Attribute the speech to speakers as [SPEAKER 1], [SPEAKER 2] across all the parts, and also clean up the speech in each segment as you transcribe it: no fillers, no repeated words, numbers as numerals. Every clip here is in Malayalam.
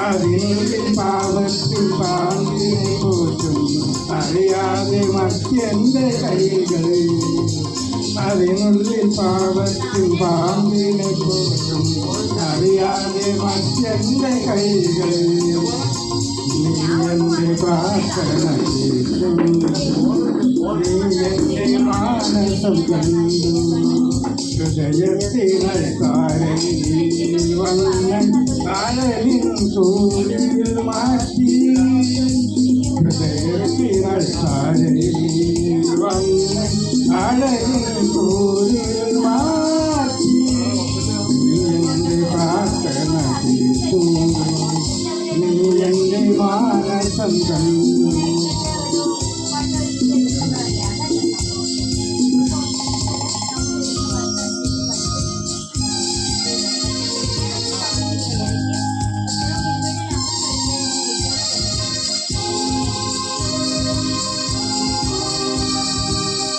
[SPEAKER 1] അതിനുള്ളിൽ പാപത്തിൽ പാമ്പിനെ പോറ്റുന്നു അറിയാതെ മത്യന്റെ കൈകൾ. അതിനുള്ളിൽ പാപത്തിൽ പാമ്പിനെ പോറ്റുന്നു അറിയാതെ മത്യന്റെ കൈകൾ. നീ എന്റെ പ്രാർത്ഥന കേട്ടു, നീ എന്റെ മാനസം കണ്ടു. ഹൃദയത്തിനൽത്താരയിൽ വന്ന് കാലലിൻ സൂര്യൽ മാറ്റി. ഹൃദയത്തിനൽത്താരയിൽ വന്ന് കാലലിൻ സൂര്യൽ മാറ്റി. നീ എന്റെ പ്രാർത്ഥന കേട്ടു, നീ എന്റെ മാനസം കണ്ടു.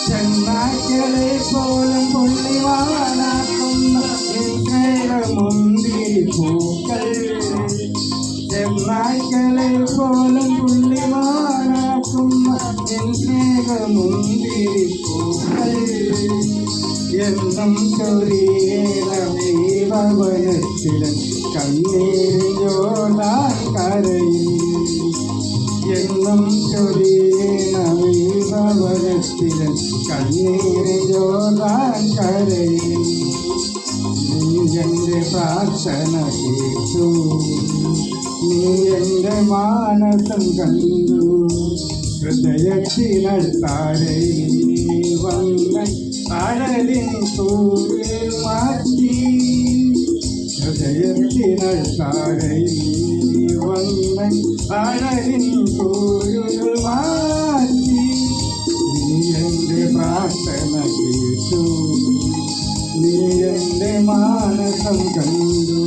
[SPEAKER 1] ചെന്നായ്ക്കളെ പോലും പുള്ളിവാനാക്കുന്ന മുന്തിരി പൂക്കൾ. ചെന്നായ്ക്കളെ പോലും പുള്ളിവാനാക്കുന്ന മുന്തിരി പൂക്കൾ. എന്നും ചൊരിയേണമേ ഭവനത്തിലൻ കണ്ണീരോടാൻ കരയിൽ. എന്നും ചൊരിയേണമേ ഭവനത്തിലൻ കണ്ണീരോടാൻ കരയിൽ. നീ എൻ്റെ പ്രാർത്ഥന കേട്ടു, നീ എൻ്റെ മാനസം കണ്ടു. ഹൃദയത്തിനൽത്താരയിൽ വന്ന അഴലിൻ സൂര്യൽ മാറ്റി. ഹൃദയത്തിനൽത്താരയിൽ വന്ന അഴലിൻ സൂര്യൽ മാറ്റി. നീ എൻ്റെ പ്രാർത്ഥന കേട്ടു, നീ എൻ്റെ മാനസം കണ്ടു.